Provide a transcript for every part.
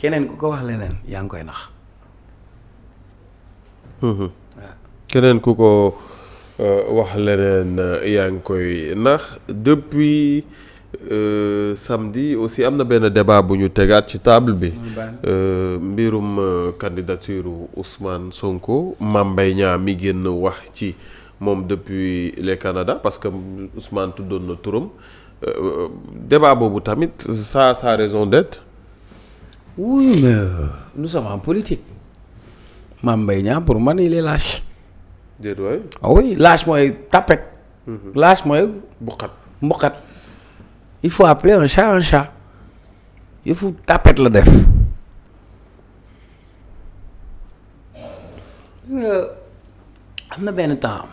keneen ku ko wax leneen yaa ngi koy nax. waaw keneen ku ko wax leneen yaa ngi koy nax depuis samedi aussi am na benn débat bu ñu tegaat ci table bi. mbirum candidature Ousmane Sonko Mame Mbaye Niang mi génn wax ci moom depuis les Canada parce que Ousmane tuddoon na turam débat boobu tamit ça a raison d'être. oui mais nous sommes en politique. Mame Mbaye Niang pour man il est lâche. déedéet waay. ah oui lâche mooy tapet. lâche mooy. mbuqat. il faut appeler un chat. il faut tapet la def. am na benn temps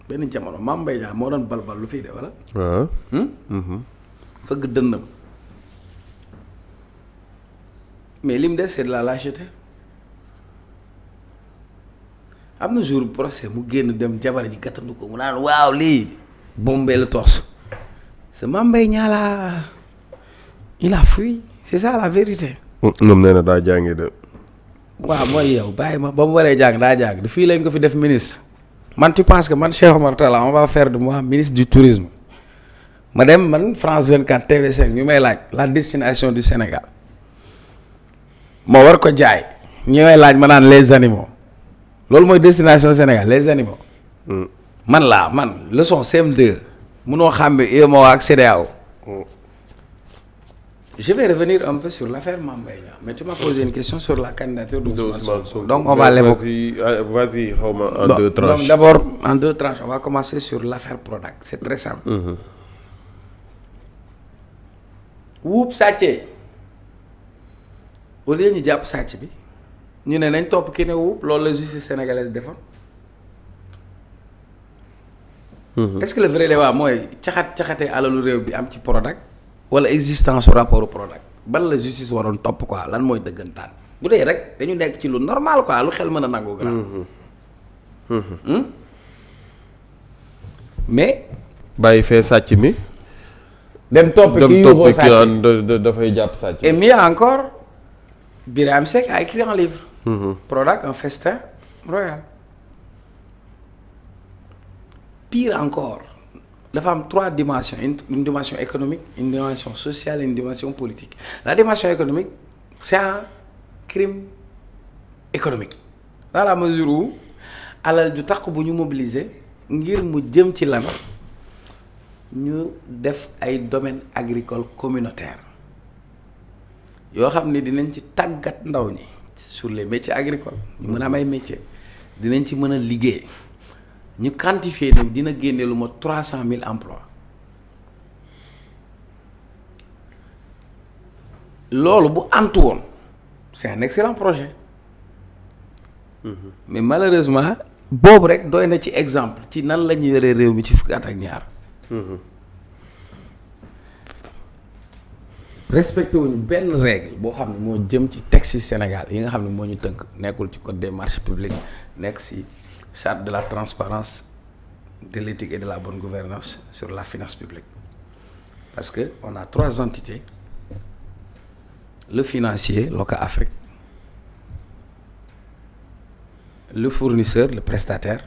benn jamono Mame Mbaye Niang moo doon balbal lu fiy de wala. waaw. fëgg dënnam. mais lim des c'est de la lâcheté. am na jour procès mu génn dem jabar ji gàttandu ko mu naan waaw lii bombé le torse c'est Mame Mbaye Niang la il a fui c'est ça la vérité. moom nee na daa jàngi de. waaw mooy yow bàyyi ma ba mu waree jàng daa jàng fii lañ ko fi def ministre man tu penses que man Cheikh Omar Talla on va faire de moi ministre du tourisme ma dem man France 24 TV5 ñu may laaj la destination du Sénégal ma war ko jaay ñu may laaj ma naan les animaux. loolu mooy destination Sénégal les animaux. man leçon CM2 munoo xàmme UEMOA ak CEDEAO. je vais revenir un peu sur l'affaire Mame Mbaye Niang mais tu m'as posé une question sur la candidature d'Ousmane Sonko. Donc on va l'évoquer. Vas-y xaw ma en deux tranches. Donc d'abord en deux tranches on va commencer sur l'affaire Prodac c'est très simple. wuub sàccee au lieu ñu jàpp sàcc bi. ñu ne nañ topp ki ne wuub loolu la justice sénégalaise defoon. est-ce que le vrai débat mooy caxatee alalu réew bi am ci Prodac wala existence su rapport Prodac ban la justice waroon topp quoi lan mooy dëggantaan bu dee rek dañu nekk ci lu normal quoi lu xel mën a nangu grand. mais. bàyyi fee sàcc mi. dem topp ki yóbboo sàcc dafay jàpp sàcc. et mieux encore Birahim Seck a écrit un livre. Prodac un festin royal. Pire encore dafa am trois dimensions une dimension économique une dimension sociale et une dimension politique la dimension économique c'est un crime économique dans la mesure où alal ju tax bu ñu mobiliser ngir mu jëm ci lan ñu def ay domaines agricoles communautaires yoo xam ne dinañ ci tàggat ndaw ñi sur les métiers agricoles ñu mën a am ay métiers dinañ ci mën a liggéey ñu quantifier ne dina génne lu ma 300,000 emplois loolu bu antu woon c'est un excellent projet mais malheureusement boobu rek doy na ci exemple ci nan la ñu yoree réew mi ci fukki at ak ñaar respecté wuñu benn règle boo xam ne moo jëm ci texte ci Sénégal yi nga xam ne moo ñu tënk nekkul ci code des marchés publics nekk ci charte de la transparence de l'éthique et de la bonne gouvernance sur la finance publique parce que on a trois entités le financier Loka-Afrique le fournisseur le prestataire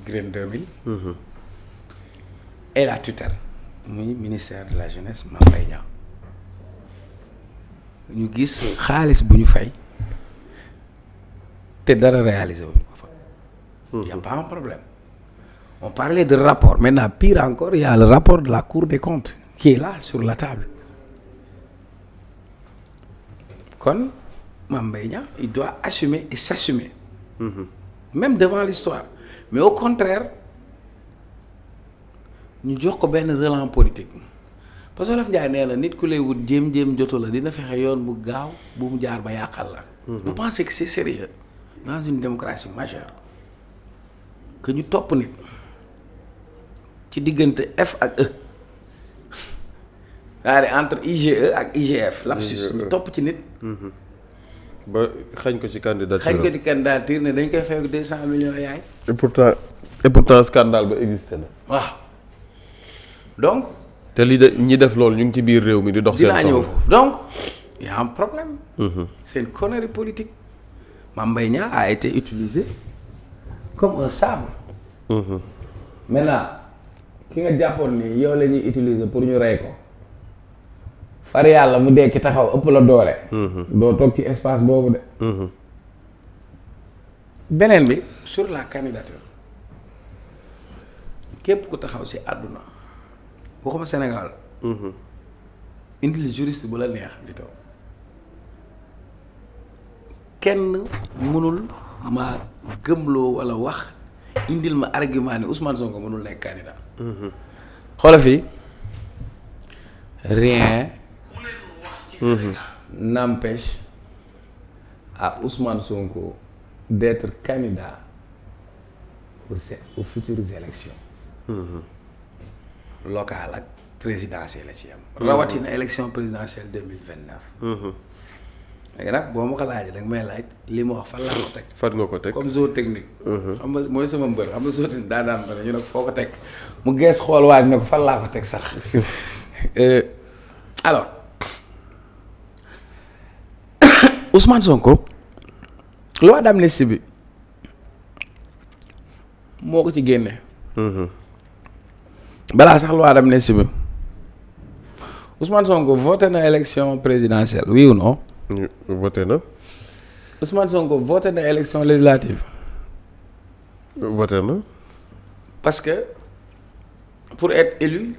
Green 2000 et la tutelle muy ministère de la jeunesse Mame Mbaye Niang ñu gis xaalis bu ñu fay te dara réalisé wuñ ko fa. y a pas un problème on parlait de rapport maintenant pire encore il y a le rapport de la Cour des comptes qui est là sur la table kon Mame Mbaye Niang il doit assumer et s'assumer même devant l'histoire mais au contraire ñu jox ko benn relance politique parce que Wolof Njaay nee na nit ku lay wut jéem jotu la dina fexe yoon bu gaaw bu mu jaar ba yàqal la. vous pensez que c'est sérieux dans une démocratie majeure que ñu topp nit ci diggante F ak E c'est-à-dire entre IGE ak IGF lapsus ñu topp ci nit. ba xañ ko ci candidature ne dañ koy fay 200 millions yaay. et pourtant scandale ba existé na. waaw donc. te li de ñi def loolu ñu ngi ci biir réew mi di dox seen soxla dinaa ñëw foofu donc y a un problème. C'est une connerie politique. Mame Mbaye Niang a été utilisé comme un sabre. Maintenant ki nga jàppoon ni yow la ñuy utiliser pour ñu rey ko far yàlla mu dekki taxaw ëpp la doole. doo toog ci espace boobu de. beneen bi sur la candidature képp ku taxaw ci àdduna waxuma Sénégal. indil juriste bu la neex Vito kenn mënul ma gëmloo walla wax indil ma argument ni Ousmane Sonko mënul nekk candidat. xoola fii rien n'empêche à Ousmane Sonko d'être candidat aux futures élections locales ak présidentielle la ci am. rawatina élection présidentielle 2029. léegi nag boo ma ko laajee danga may laaj li ma wax fan laa ko teg. fan nga ko teg comme zoo technique. xam nga mooy sama mbër xam nga zoo technique daan ko ne ñu ne foo ko teg mu gees xool waaj ne ko fan laa ko teg sax. alors Ousmane Sonko loi d'amnistie bi moo ko ci génne. balaa sax loi d'amnistie bi Ousmane Sonko voté na élection présidentielle oui ou non. voté na. Ousmane Sonko voté na élection législative. voté na. parce que pour être élu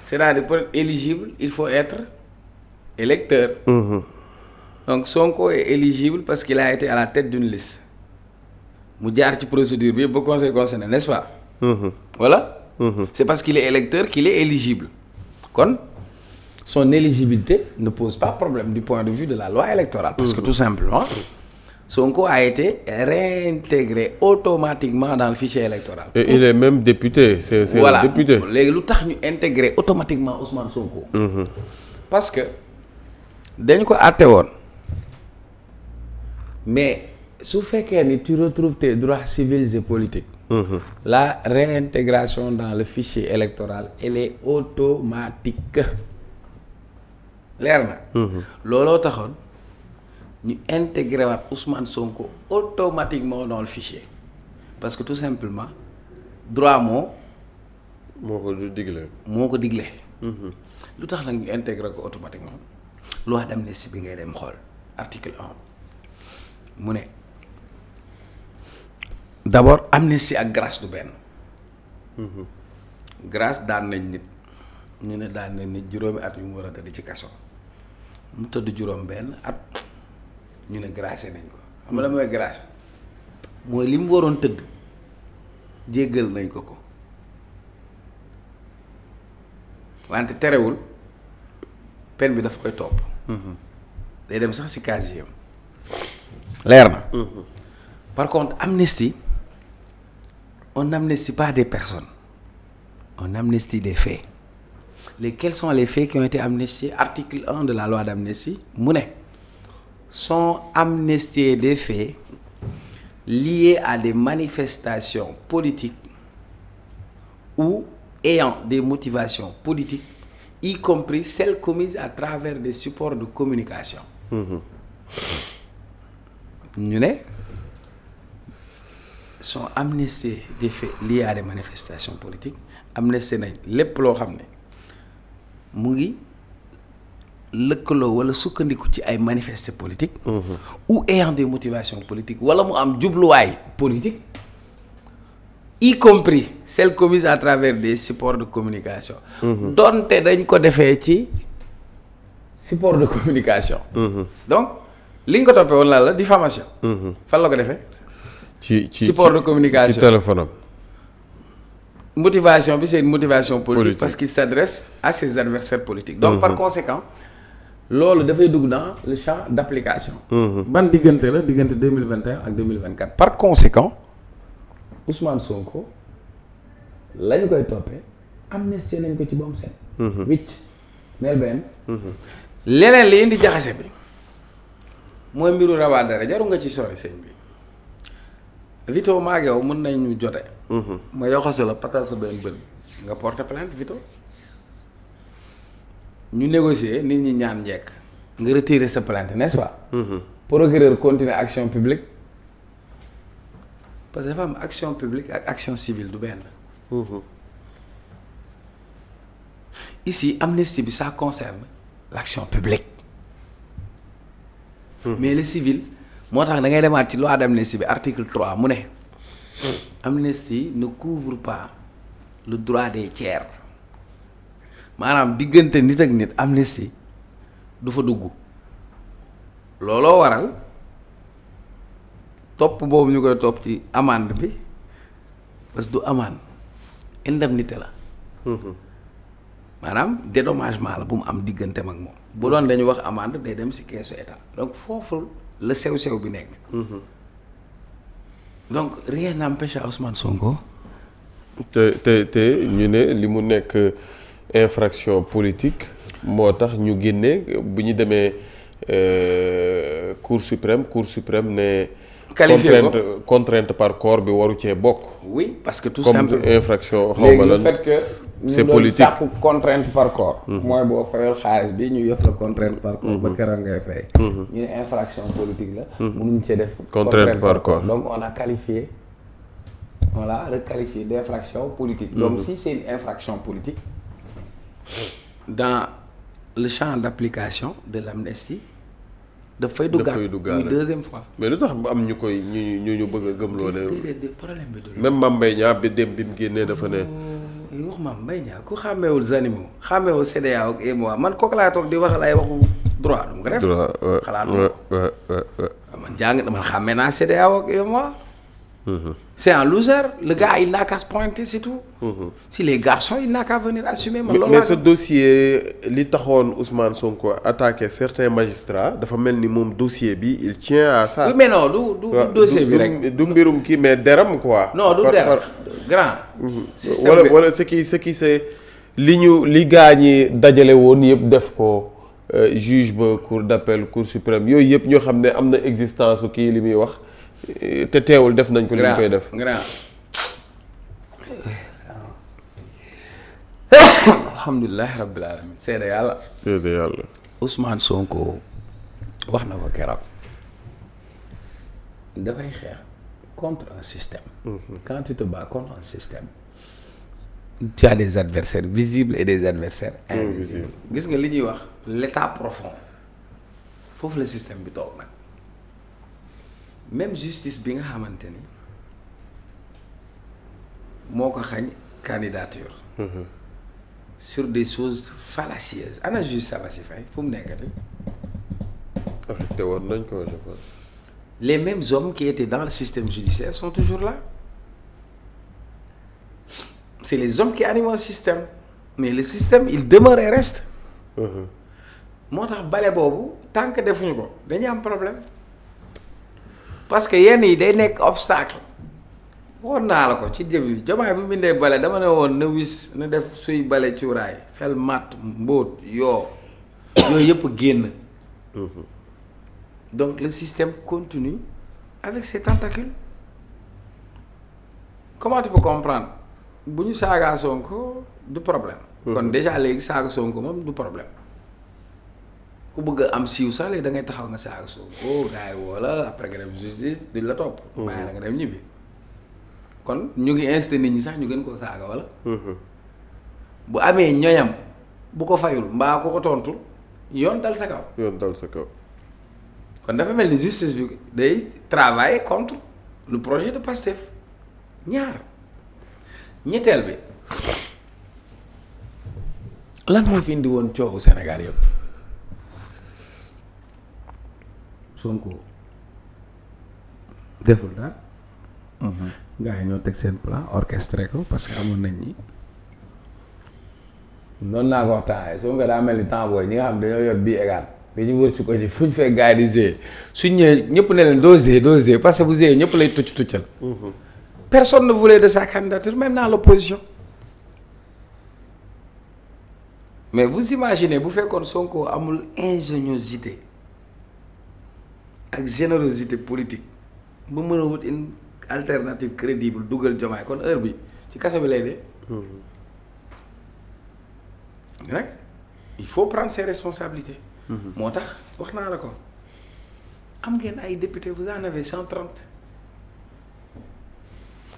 c'est-à-dire pour être éligible il faut être électeur. Donc Sonko est éligible parce qu'il a été à la tête d'une liste mu jaar ci procédure bi ba conseil concerné n'est-ce pas. Voilà. C'est parce qu'il est électeur qu'il est éligible kon son éligibilité ne pose pas problème du point de vue de la loi électorale. Parce que tout simplement Sonko a été réintégré automatiquement dans le fichier électoral. Et il est même député. C'est voilà. Un député. léegi lu tax ñu intégrer automatiquement Ousmane Sonko. Parce que dañ ko àtte woon mais su fekkee ni tu retrouves tes droits civils et politiques. La réintégration dans le fichier électoral elle est automatique. leer na. looloo taxoon ñu intégré waat Ousmane Sonko automatiquement dans le fichier parce que tout simplement droit moo ko digle. moo ko digle. lu tax nag ñu intégré ko automatiquement loi d'amnistie bi ngay dem xool article 1 mu ne d'abord amnistie ak grâce du benn. grâce daan nañ nit ñu ne daan nañ nit juróomi at yu mu war a tëdd ci kaso mu tëdd juróom benn at ñu ne grâce nañ ko xam nga la mooy grâce mooy li mu waroon tëdd jéggal nañ ko wante terewul peine bi daf koy topp. day dem sax ci casier leer na. par contre amnistie on n'amnistie pas des personnes on amnistie des faits. Quels sont les faits qui ont été amnistiés? Article 1 de la loi d'amnistie mu ne sont amnistiés des faits liés à des manifestations politiques ou ayant des motivations politiques, y compris celles commises à travers des supports de communication. ñu ne sont amnistiés des faits liés à des manifestations politiques amnistie nañ lépp loo xam ne mu ngi lëkkaloo wala sukkandiku ci ay manifester politique ou ayant des motivations politiques wala mu am jubluwaay politique y compris celles commises à travers des supports de communication donte dañ ko defee ci support de communication donc li nga ko toppee woon la diffamation fan la ko defee ci support de communication ci téléphone am. Motivation bi c'est une motivation politique parce qu'il s'adresse à ses adversaires politiques donc par conséquent loolu dafay dugg dans le champ d'application ban diggante la diggante 2021 ak 2024 par conséquent Ousmane Sonko la ñu koy toppee amnistie nañ ko ci boom seen wicc neel benn leneen li indi jaxase bi mooy mbiru Rawa Dara jaru nga ci sori sëñ bi Vito maag yow mën nañu jote ma yoxase la patal sa benn bët nga porter plainte Vito ñu négocier nit ñi ñaan njekk nga retirer sa plainte n'est-ce pas. procureur continuer action publique parce que dafa am action publique ak action civile du benn. ici amnistie bi ça concerne l'action publique. mais le civil moo tax da ngay demaat ci loi d'amnistie bi article 3 mu ne. amnistie ne couvre pas le droit des tiers maanaam diggante nit ak nit amnistie du fa dugg looloo waral topp boobu ñu koy topp ci amende bi parce que du amende indemnité la. maanaam dédommagement la bu mu am digganteem ak moom bu doon dañu wax amende day dem ci keesu état donc foofu la sew-sew bi nekk. donc rien n'empêche à Ousmane Sonko. te ñu ne li mu nekk infraction politique moo tax ñu génne bu ñu demee cour suprême ne. qualifié contrainte par corps bi waru cee bokk. oui parce que tout simplement comme infraction xaw ma lan léegi le fait que. c'est politique sàkku contrainte par corps. mooy boo fayal xaalis bi ñu yëf la contrainte par corps. ba keroog ngay fay. ñu ne infraction politique la. mënuñ cee def. contrainte par corps donc on a qualifié on l'a requalifié d'infraction politique. donc si c'est une infraction politique dans le champ d'application de l'amnistie dafay duggaat muy deuxième fois. mais lu tax am ñu koy ñu bëgg a gëmloo ne. problème bi du même Mame Mbaye Niang bi dem bi mu génnee dafa ne. wax Mame Mbaye Niang ku xàmmeewul Zanimo xàmmeewul CEDEAO ak UEMOA man kooku laa toog di wax lay waxu droit du ma ko def. droit xalaat man jàng man xàmmee naa CEDEAO ak UEMOA. c'est un loser le gars il n'a qu'à se pointer c'est tout. si les garçons il n'a qu'à venir assumer. man loolu mais ce dossier li taxoon Ousmane Sonko attaqué certains magistrats dafa mel ni moom dossier bi il tient à ça. oui mais non du dossier bi rek. du mbirum kii mais deram quoi. non du deram grand. système wala ce qui c'est li gaa ñi dajale woon yëpp def ko juge ba cour d'appel cour suprême yooyu yëpp ñoo xam ne am na existence su kii li muy wax. te teewul def nañ ko li ñu koy def. alhamdulilah rabbil alamin seede yàlla. seede yàlla. Ousmane Sonko wax na ko keroog dafay xeex contre un système. Quand tu te bats contre un système. tu as des adversaires visibles et des adversaires invisibles. gis nga li ñuy wax l'état profond foofu la système bi toog nag. même justice bi nga xamante ni moo ko xañ candidature. sur des choses fallacieuses ana juge Sabassy Faye fu mu nekkati. affecté woon nañ ko je pense. les mêmes hommes qui étaient dans le système judiciaire sont toujours là. c'est les hommes qui animent un système mais le système il demeure et reste. moo tax bale boobu tant que defuñu ko dañuy am problème. parce que yenn yi day nekk obstacle waxoon naa la ko ci début Diomaye bu mu bindee bale dama ne woon na wis na def suy bale cuuraay fel matt mbóot yooyu yëpp génn. donc le système continue avec ses tentacules. comment tu peux comprendre bu ñu saagaa Sonko du problème. kon déjà léegi saaga Sonko moom du problème. ku bëgg am siiw sax léegi da ngay taxaw nga saaga Sonko gars yi woo la après nga dem justice di la topp. bàyyi la nga dem ñibbi. kon ñu ngi incité nit ñi sax ñu gën koo saaga wala. bu amee ñoñam bu ko fayul mbaa ko tontu yoon dal sa kaw. yoon dal sa kaw. kon dafa mel ni justice bi day travailler contre le projet de Pastef ñaar ñetteel bi lan moo fi indi woon coowu Sénégal yëpp. Sonko deful daal. gars yi ñoo teg seen plan orchestré ko parce que amoon nañ ni. noonu naa ko waxtaanee Sonko daa mel ni temps booy ñi nga xam dañoo yor bii égal dañu wër ci ko ji fu ñu fekk gars yi di gérer suñ ñëwee ñëpp ne leen doo gérer parce que bu gérer ñëpp lay tuccal. personne ne voulait de sa candidature même dans l'opposition. mais vous imaginez bu fekkoon Sonko amul ingéniosité ak générosité politique ba mën a wut une alternative crédible dugal Diomaye kon heure bi ci kaso bi lay dee. nag il faut prendre ses responsabilités. moo tax wax naa la ko am ngeen ay députés vous en avez 130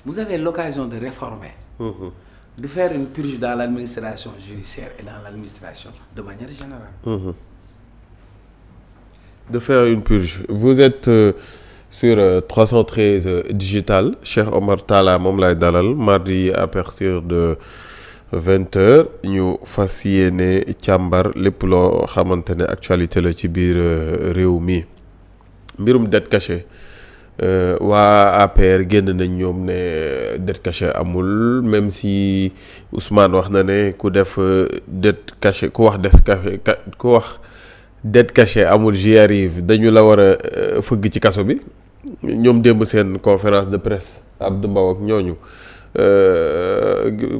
vous avez l'occasion de réformer. De faire une purge dans l'administration judiciaire et dans l'administration de manière générale. De faire une purge. Vous êtes sur 313 digital. Cheikh Omar Talla moom lay dalal mardi à partir de 20h ñu fas yéene càmbar lépp loo xamante ne actualité la ci biir réew mi mbirum dette cachée. waa APR génn nañ ñoom ne dette cachée amul même si Ousmane wax na ne ku def dette cachée ku wax dette cachée amul j'y arrive dañu la war a fëgg ci kaso bi ñoom démb seen conférence de presse Abdou Mbow ak ñooñu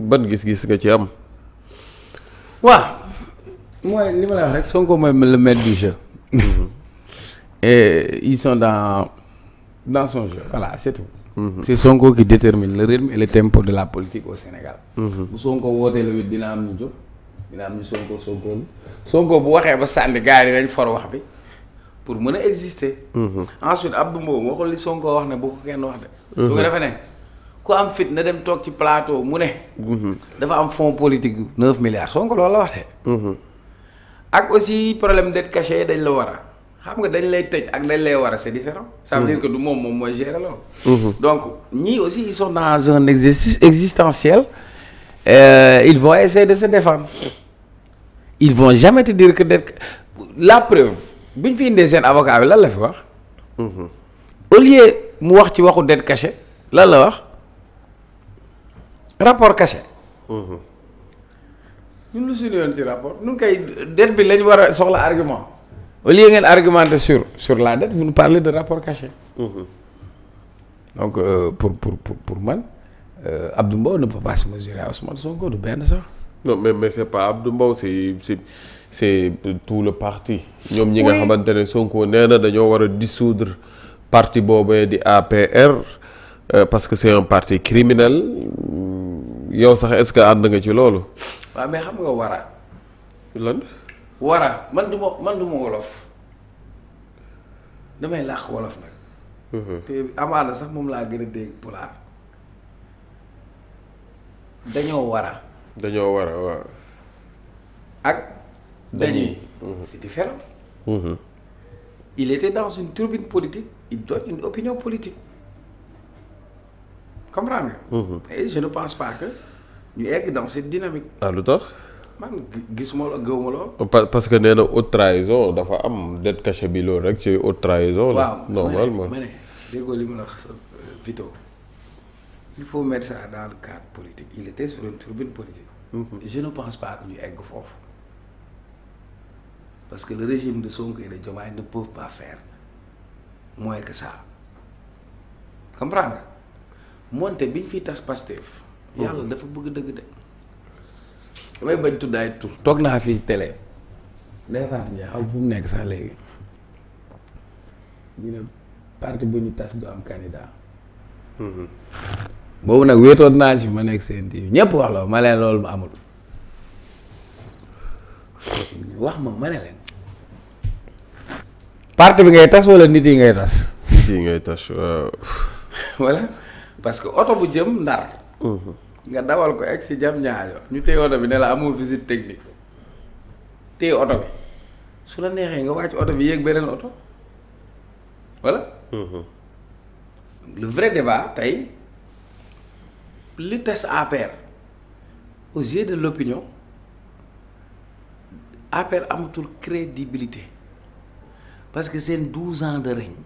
ban gis-gis nga ci am. waaw mooy li ma la wax rek Sonko mooy le maître du jeu. Et ils sont dans son jeu voilà c'est tout. C'est Sonko qui détermine le rythme et le tempo de la politique au Sénégal. bu Sonko wootee le 8 dina am ñu jóg dina am ñu Sonko bu waxee ba sànni gars yi dañ for wax bi pour mën a exister. Ensuite Abdou Mbow waxul li Sonko wax ne bu ko kenn wax de. du ko defee ne ku am fit na dem toog ci plateau mu ne. dafa am fonds politique 9 milliards Sonko loolu la wax de. ak aussi problème dette cachée dañ la war a. xam nga dañ lay tëj ak dañ lay war a c'est différent. ça veut dire que du moom mooy gérer loolu. donc ñii aussi ils sont dans un exercice existentiel. Ils vont essayer de se défendre. Ils vont jamais te dire que la preuve bi ñu fi indee seen avocat bi lan la fi wax. au lieu mu wax ci waxu dette cachée lan la wax rapport caché. ñun lu suñu yoon ci rapport ñun kay dette bi lañ war a soxla argument. au lieu ngeen argumenter sur la dette vous nous parlez de rapport caché. Donc pour man Abdou Mbow ne peut pas se mesurer à Ousmane Sonko du benn sax. non mais c'est pas Abdou Mbow c'est tout le parti. ñoom ñi nga xamante ne Sonko nee na dañoo war a dissoudre parti boobee di APR parce que c'est un parti criminel yow sax est-ce que ànd nga ci loolu. waaw mais xam nga wara. lan. wara man du ma wolof damay làkk wolof nag. te amaana sax moom laa gën a dégg pulaar dañoo wara waaw. ak dañuy. C'est différent. Il était dans une tribune politique il donne une opinion politique comprendre nga. Et je ne pense pas que ñu egg dans cette dynamique. ah lu tax. man gisuma la gëwuma lool. parce que nee na haute trahison dafa am dette cachée bi loolu rek ci haute trahison la. waaw normalement ma ne déggoo li mu la wax Vito il faut mettre ça dans le cadre politique il était sur une tribune politique. Je ne pense pas que ñu egg foofu parce que le régime de Sonko et de Diomaye ne peuvent pas faire moins que ça comprendre nga moonte bi ñu fiy tas Pastef. yàlla dafa bëgg dëgg de. damay bañ tudd ay tur toog naa fii télé day faat ñaa xam fu mu nekk sax léegi ñu ne parti bu ñu tas du am candidat. boobu nag wéetoon naa ci ma nekk seen TV ñëpp wax la ma leen loolu mu amul wax ma ne leen parti bi ngay tas wala nit yi ngay tas. nit yi ngay tas waaw. voilà parce que oto bu jëm Ndar. nga dawal ko egg si jam ñaajo ñu téye oto bi ne la amul visite technique téye oto bi su la neexee nga wàcc oto bi yéeg beneen oto voilà. Le vrai débat tey li tas APR aux yeux de l'opinion APR amatul crédibilité parce que seen 12 ans de règne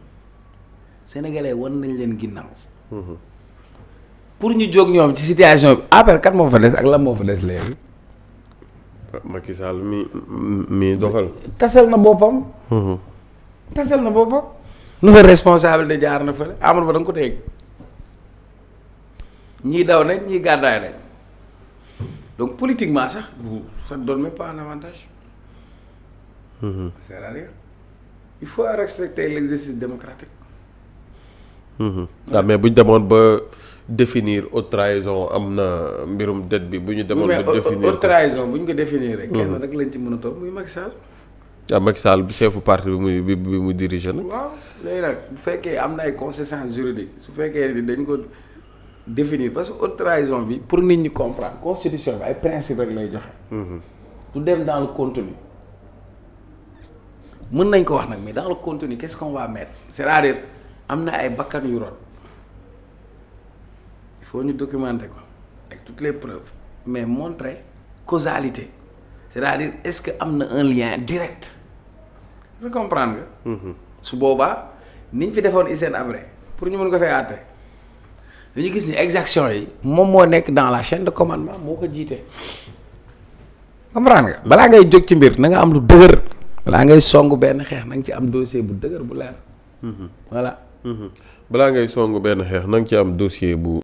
sénégalais wan nañ leen ginnaaw. pour ñu jóg ñoom ci situation bi APR kat moo fa des ak lan moo fa des léegi. Macky Sall mi doxal. tasal na boppam. tasal na boppam. nouvelle responsabilité jaar na fële Amadou Ba da nga ko dégg ñii daw nañ ñii gàddaay nañ donc politiquement sax ça ne donne même pas un avantage. C'est à dire il faut respecter l'exercice démocratique. waaw mais bu ñu demoon ba définir haute trahison am na mbirum dette bi bu ñu demoon ba définir haute trahison bu ñu ko définir rek kenn rek lañ ci mën a toog muy Macky Sall Macky Sall bi chefu parti bi mu dirigé nag. waaw léegi nag bu fekkee am na ay conséquences juridiques su fekkee ni dañ ko définir parce que haute trahison bi pour nit ñi comprendre constitution bi ay principe rek lay joxe. du dem dans le contenu mën nañ ko wax nag mais dans le contenu qu'est-ce qu'on va mettre c'est-à-dire am na ay bakkan yu rot il faut ñu documenter ko avec toutes les preuves mais montrer causalité c'est-à-dire est-ce que am na un lien direct est-ce que comprendre nga. su boobaa ni ñu fi defoon Hissène Habré pour ñu mën ko fay àtte dañu gis ni exaction yi moom moo nekk dans la chaîne de commandement moo ko jiite. comprendre nga balaa ngay jóg ci mbir na nga am lu dëgër balaa ngay song benn xeex na nga ci am dossier bu dëgër bu leer. voilà. balaa ngay song benn xeex na nga ci am dossier bu.